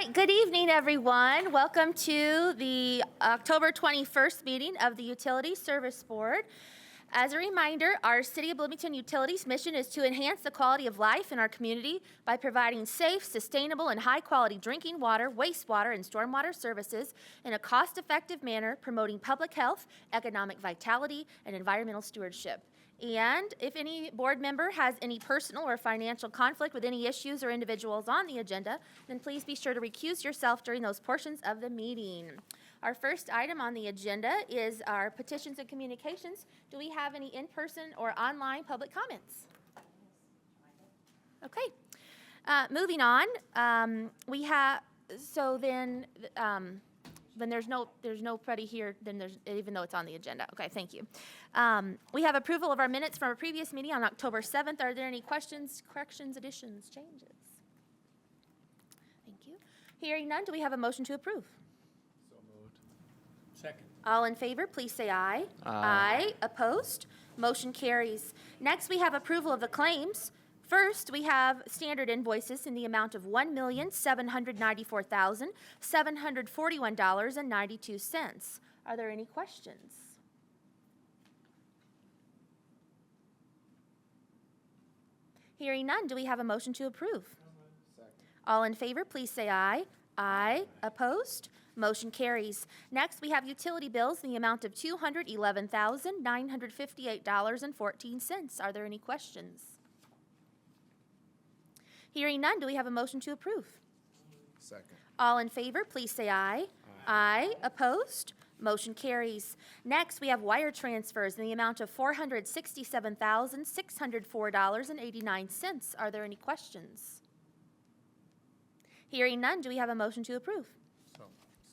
right, good evening, everyone. Welcome to the October 21st meeting of the Utility Service Board. As a reminder, our City of Bloomington Utilities mission is to enhance the quality of life in our community by providing safe, sustainable, and high-quality drinking water, wastewater, and stormwater services in a cost-effective manner, promoting public health, economic vitality, and environmental stewardship. And if any board member has any personal or financial conflict with any issues or individuals on the agenda, then please be sure to recuse yourself during those portions of the meeting. Our first item on the agenda is our petitions and communications. Do we have any in-person or online public comments? Okay. Moving on, we have, so then there's nobody here, even though it's on the agenda. Okay, thank you. We have approval of our minutes from a previous meeting on October 7th. Are there any questions, corrections, additions, changes? Thank you. Hearing none, do we have a motion to approve? So moved. Second. All in favor, please say aye. Aye. Opposed? Motion carries. Next, we have approval of the claims. First, we have standard invoices in the amount of $1,794,741.92. Are there any questions? Hearing none, do we have a motion to approve? Second. All in favor, please say aye. Aye. Opposed? Motion carries. Next, we have utility bills in the amount of $211,958.14. Are there any questions? Hearing none, do we have a motion to approve? Second. All in favor, please say aye. Aye. Opposed? Motion carries. Next, we have wire transfers in the amount of $467,604.89. Are there any questions? Hearing none, do we have a motion to approve? So,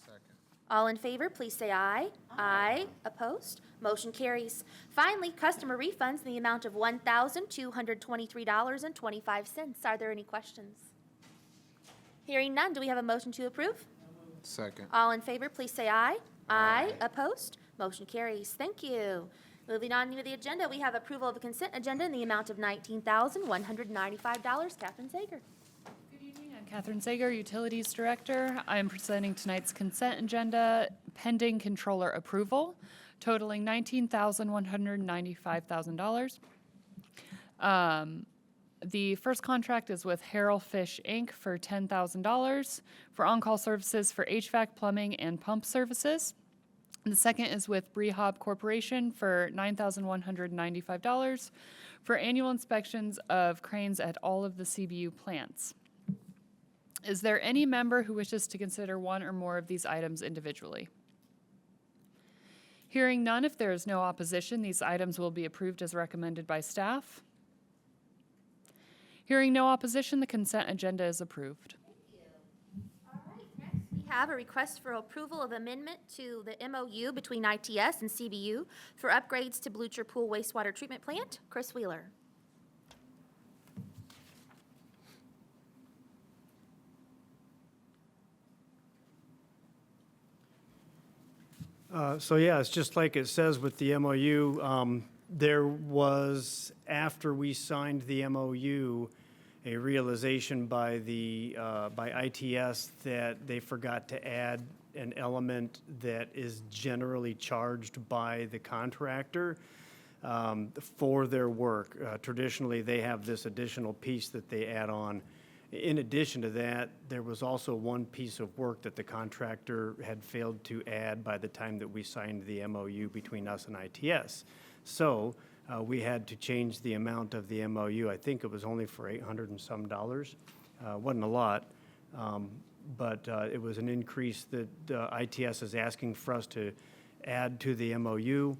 second. All in favor, please say aye. Aye. Opposed? Motion carries. Finally, customer refunds in the amount of $1,223.25. Are there any questions? Hearing none, do we have a motion to approve? Second. All in favor, please say aye. Aye. Opposed? Motion carries. Thank you. Moving on to the agenda, we have approval of the consent agenda in the amount of $19,195. Catherine Sager. Good evening. I'm Catherine Sager, Utilities Director. I am presenting tonight's consent agenda pending controller approval, totaling $19,195,000. The first contract is with Harrell Fish, Inc. for $10,000 for on-call services for HVAC, plumbing, and pump services. And the second is with Brehob Corporation for $9,195 for annual inspections of cranes at all of the CBU plants. Is there any member who wishes to consider one or more of these items individually? Hearing none, if there is no opposition, these items will be approved as recommended by staff. Hearing no opposition, the consent agenda is approved. Thank you. All right, next we have a request for approval of amendment to the MOU between ITS and CBU for upgrades to Blucher Pool Wastewater Treatment Plant. Chris Wheeler. So yeah, it's just like it says with the MOU. There was, after we signed the MOU, a realization by ITS that they forgot to add an element that is generally charged by the contractor for their work. Traditionally, they have this additional piece that they add on. In addition to that, there was also one piece of work that the contractor had failed to add by the time that we signed the MOU between us and ITS. So we had to change the amount of the MOU. I think it was only for $800 and some. Wasn't a lot, but it was an increase that ITS is asking for us to add to the MOU,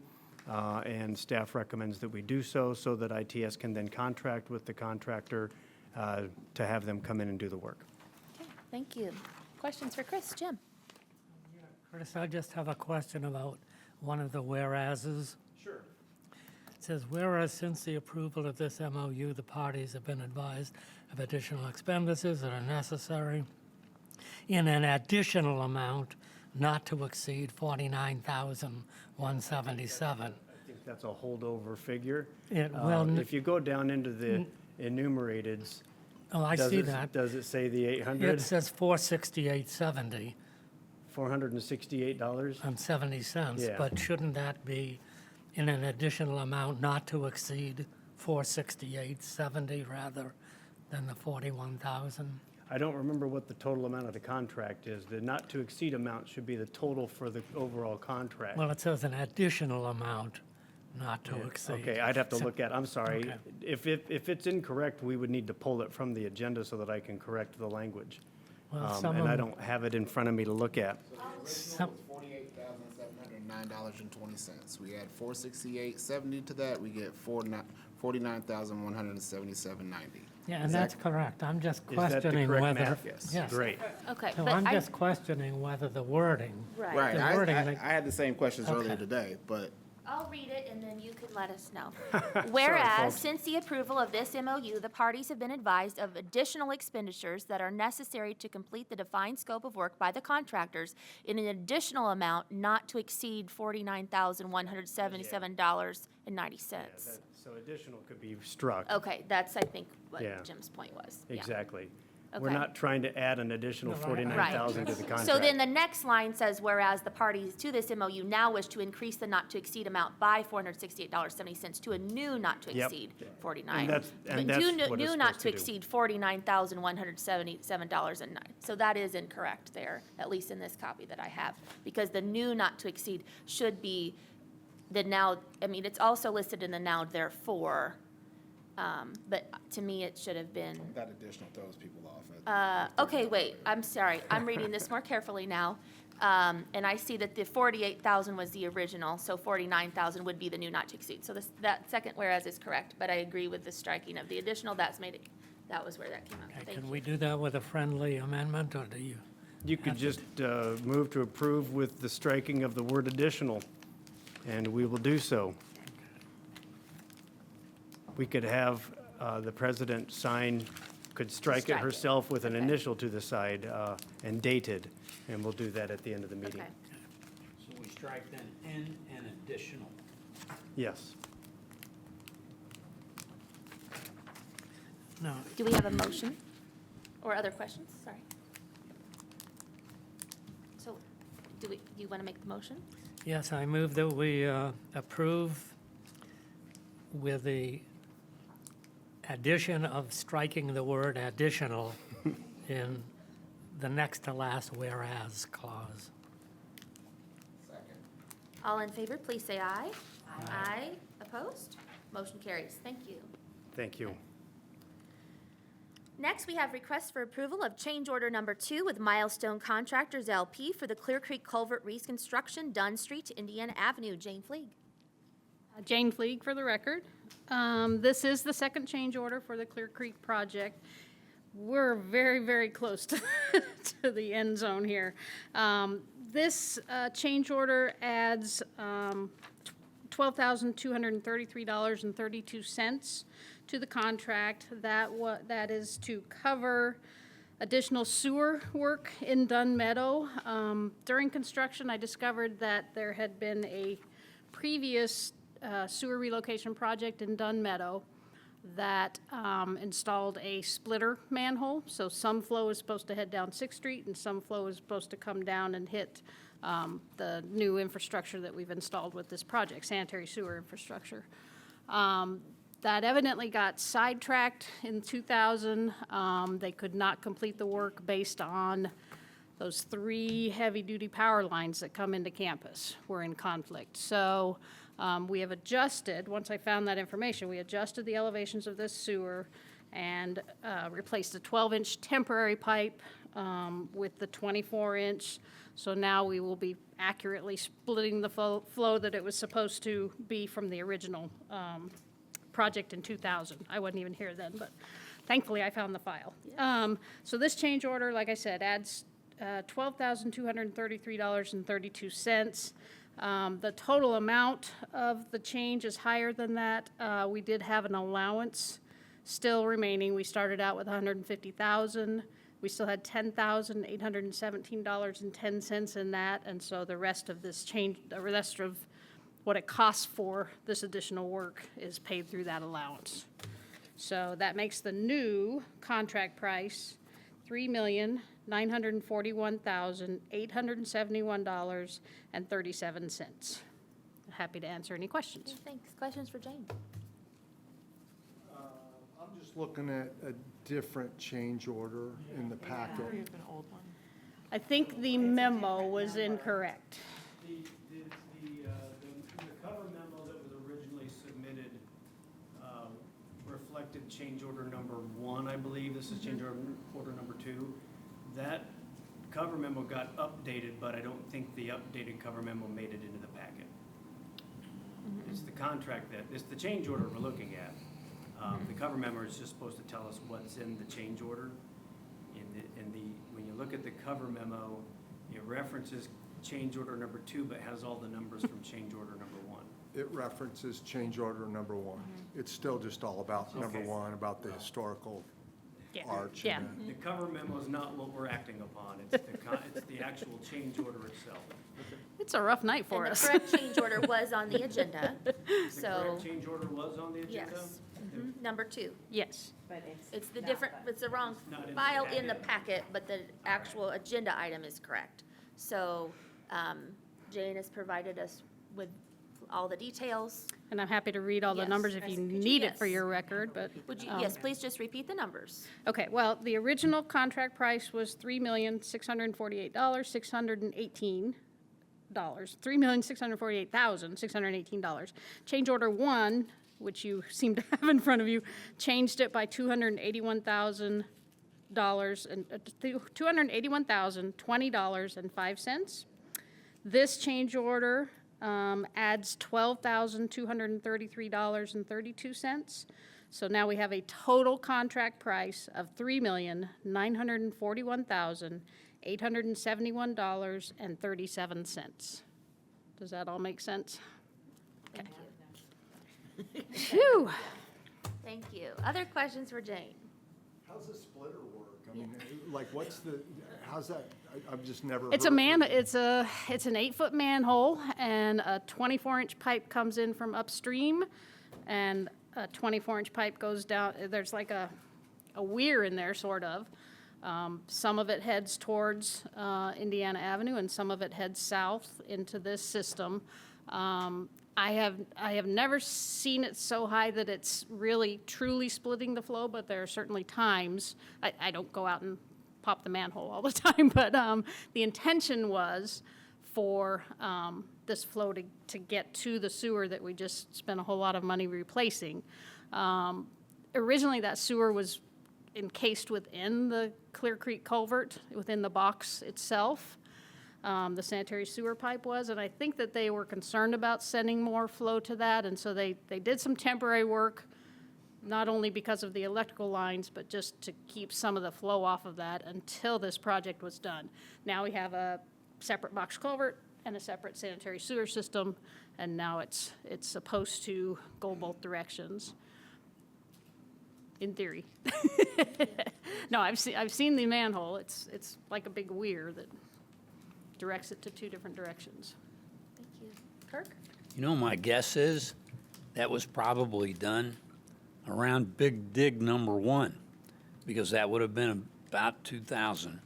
and staff recommends that we do so that ITS can then contract with the contractor to have them come in and do the work. Okay, thank you. Questions for Chris? Jim? Curtis, I just have a question about one of the whereases. Sure. It says, whereas since the approval of this MOU, the parties have been advised of additional expenditures that are necessary in an additional amount not to exceed $49,177. I think that's a holdover figure. Well, If you go down into the enumerateds, Oh, I Does see it- that. Does it say the It 800? says 468.70 $468? and 70 cents, Yeah. but shouldn't that be in an additional amount not to exceed 468.70 rather than the 41,000? I don't remember what the total amount of the contract is. The not-to-exceed amount should be the total for the overall contract. Well, it says an additional amount not to exceed. Okay, I'd have to look at, I'm sorry. Okay. If it's incorrect, we would need to pull it from the agenda so that I can correct the language. Well, And I someone, don't have it in front of me to look at. some, $48,709.20. We add $468.70 to that, we get $49,177.90. yeah, and that's correct. I'm just Is that the questioning correct whether. math? Yes. Great. Okay, So but I'm I, just questioning whether the wording. right. The wording, like- I had the same questions earlier Okay. today, but I'll read it and then you can let us know. Whereas, folks. since the approval of this MOU, the parties have been advised of additional expenditures that are necessary to complete the defined scope of work by the contractors in an additional amount not to exceed $49,177.90. So additional could be struck. Okay, that's, I think, what Yeah. Jim's point was. Yeah. Exactly. We're Okay. not trying to add an additional No, I- 49,000 to the contract. So then the next line says, whereas the parties to this MOU now wish to increase the not-to-exceed amount by $468.70 to a new not-to-exceed 49. And that's But what new it's supposed to do. not-to-exceed $49,177.09. So that is incorrect there, at least in this copy that I have, because the new not-to-exceed should be the now, I mean, it's also listed in the now therefore, but to me, it should have been. that additional throws people off. Okay, wait, I'm sorry. I'm reading this more carefully now. And I see that the 48,000 was the original, so 49,000 would be the new not to exceed. So that second whereas is correct, but I agree with the striking of the additional. That's made it, that was where that came out. Okay, Thank Can you. we do that with a friendly amendment, or do you? You could just move to approve with the striking of the word additional, and we will do so. We could have the president sign, could strike it Strike it. herself with an Okay. initial to the side and dated, and we'll do that at the end of the meeting. Okay. So we strike then N and additional. Yes. No. Do we have a motion or other questions? Sorry. So do you want to make the motion? Yes, I move that we approve with the addition of striking the word additional in the next to last whereas clause. All in favor, please say aye. Aye. Opposed? Motion carries. Thank you. Thank you. Next, we have request for approval of change order number 2 with Milestone Contractors LP for the Clear Creek Culvert Reconstruction, Dunn Street to Indiana Avenue. Jane Fleeg. Jane Fleeg for the record. This is the second change order for the Clear Creek project. We're very, very close to, to the end zone here. This change order adds $12,233.32 to the contract. That is to cover additional sewer work in Dunn Meadow. During construction, I discovered that there had been a previous sewer relocation project in Dunn Meadow that installed a splitter manhole. So some flow is supposed to head down 6th Street and some flow is supposed to come down and hit the new infrastructure that we've installed with this project, sanitary sewer infrastructure. That evidently got sidetracked in 2000. They could not complete the work based on those 3 heavy-duty power lines that come into campus were in conflict. So we have adjusted, once I found that information, we adjusted the elevations of this sewer and replaced the 12-inch temporary pipe with the 24-inch. So now we will be accurately splitting the flow that it was supposed to be from the original project in 2000. I wasn't even here then, but thankfully I found the file. So this change order, like I said, adds $12,233.32. The total amount of the change is higher than that. We did have an allowance still remaining. We started out with $150,000. We still had $10,817.10 in that, and so the rest of this change, the rest of what it costs for this additional work is paid through that allowance. So that makes the new contract price $3,941,871.37. Happy to answer any questions. Thanks. Questions for Jane? I'm just looking at a different change order in the packet. I think the memo was incorrect. The cover memo that was originally submitted reflected change order number 1, I believe. This is change order number 2. That cover memo got updated, but I don't think the updated cover memo made it into the packet. It's the contract it's the change order we're looking at. The cover memo is just supposed to tell us what's in the change order. When you look at the cover memo, it references change order number 2, but has all the numbers from change order number 1. It references change order number 1. It's still just all about number Okay. 1, about the historical Yeah. arch. Yeah. and The cover memo is not what we're acting upon. It's the actual change order itself. It's a rough night for And us. the correct change order was on the agenda, The so, correct change order was on the agenda? yes. Number 2. Yes. It's the different, it's the wrong not in the file in the packet. packet, but the actual agenda item is correct. So Jane has provided us with all the details. And I'm happy to read all the Yes. numbers if you Could you- need it for yes. your record, but. Would you, yes, please just repeat the numbers. Okay, well, the original contract price was $3,648,618. $3,648,618. Change order 1, which you seem to have in front of you, changed it by $281,000 and $281,020.05. This change order adds $12,233.32. So now we have a total contract price of $3,941,871.37. Does that all make sense? Thank you. Phew. Thank you. Other questions for Jane? How's the splitter work? I mean, like, how's that? I've just never. It's a heard- it's an 8-foot manhole, and a 24-inch pipe comes in from upstream, and a 24-inch pipe goes down. There's like a weir in there, sort of. Some of it heads towards Indiana Avenue, and some of it heads south into this system. I have never seen it so high that it's really truly splitting the flow, but there are certainly times. I don't go out and pop the manhole all the time, but the intention was for this flow to get to the sewer that we just spent a whole lot of money replacing. Originally, that sewer was encased within the Clear Creek culvert, within the box itself. The sanitary sewer pipe was, and I think that they were concerned about sending more flow to that, and so they did some temporary work, not only because of the electrical lines, but just to keep some of the flow off of that until this project was done. Now we have a separate box culvert and a separate sanitary sewer system, and now it's supposed to go both directions, in theory. No, I've seen the manhole. It's like a big weir that directs it to 2 different directions. Thank you. Kirk? You know, my guess is that was probably done around Big Dig number 1, because that would have been about 2000.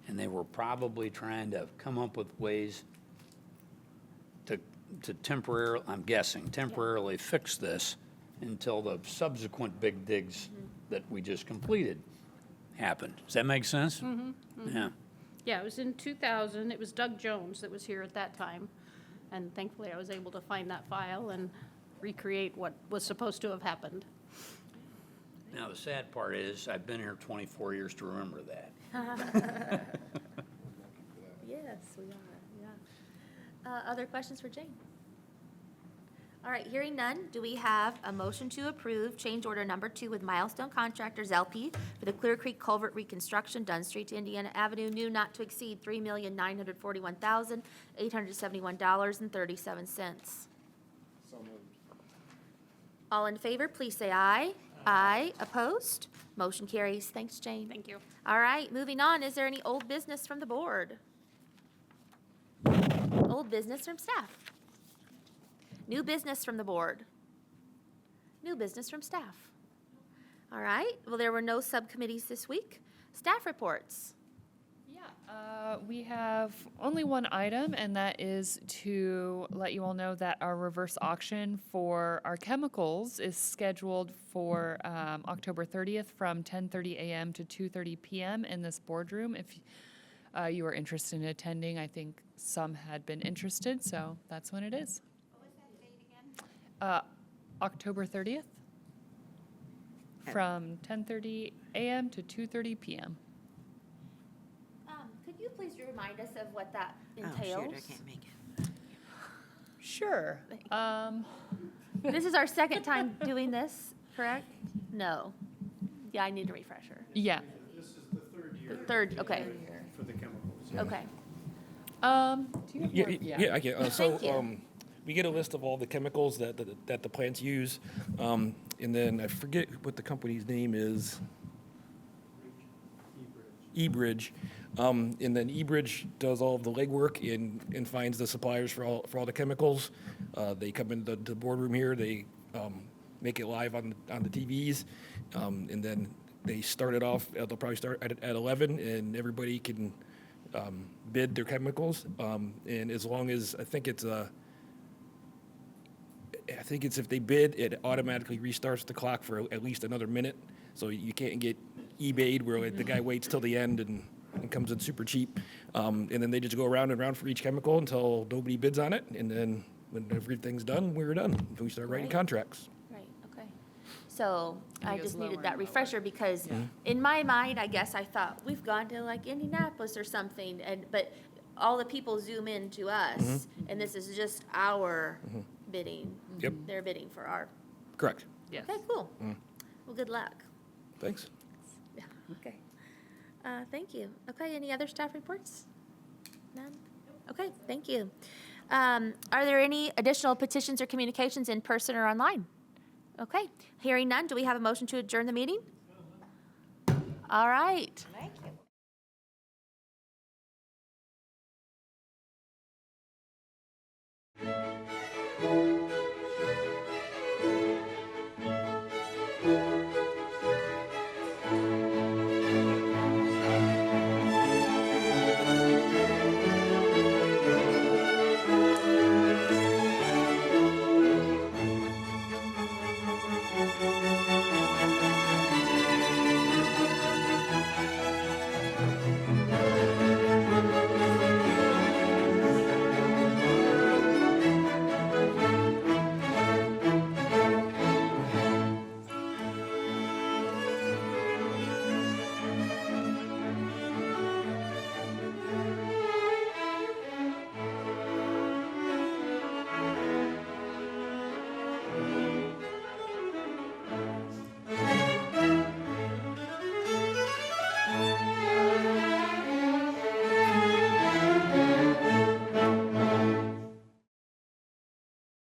And they were probably trying to come up with ways to temporarily, I'm guessing, temporarily fix this until the subsequent big digs that we just completed happened. Does that make sense? Yeah. Yeah, it was in 2000. It was Doug Jones that was here at that time. And thankfully, I was able to find that file and recreate what was supposed to have happened. Now, the sad part is, I've been here 24 years to remember that. Yes, we are, yeah. Other questions for Jane? All right, hearing none, do we have a motion to approve change order number 2 with Milestone Contractors LP for the Clear Creek Culvert Reconstruction, Dunn Street to Indiana Avenue, new not to exceed $3,941,871.37? So moved. All in favor, please say aye. Aye. Opposed? Motion carries. Thanks, Jane. Thank you. All right, moving on. Is there any old business from the board? Old business from staff? New business from the board? New business from staff? All right, well, there were no subcommittees this week. Staff reports. Yeah, we have only one item, and that is to let you all know that our reverse auction for our chemicals is scheduled for October 30th from 10:30 a.m. to 2:30 p.m. in this boardroom. If you are interested in attending, I think some had been interested, so that's when it is. What was that date again? October 30th from 10:30 a.m. to 2:30 p.m. Could you please remind us of what that Oh, entails? shoot, I can't make it. Sure. This is our second time doing this, correct? No. Yeah, I need a refresher. Yeah. This is the third year. The third, okay, For the chemicals. okay. Do you have Yeah, more? yeah, I can. Thank you. We get a list of all the chemicals that the plants use, and then I forget what the company's name is. eBridge. And then eBridge does all of the legwork and finds the suppliers for all the chemicals. They come into the boardroom here, they make it live on the TVs, and then they start it off, they'll probably start at 11, and everybody can bid their chemicals. And as long as, I think it's if they bid, it automatically restarts the clock for at least another minute. So you can't get eBayed where like, the guy waits till the end and comes in super cheap. And then they just go around and around for each chemical until nobody bids on it. And then when everything's done, we're done. We start writing Right. contracts. Right, okay. So I goes just lower needed and that lower. refresher because in my mind, I guess I thought, we've gone to like Indianapolis or something, but all the people zoom in to us, and this is just our bidding. Yep. They're bidding for our, Correct. Yes. okay, cool. Well, good luck. Thanks. Yeah, okay. Thank you. Okay, any other staff reports? None? Okay, thank you. Are there any additional petitions or communications in person or online? Okay, hearing none, do we have a motion to adjourn the meeting? All right. Thank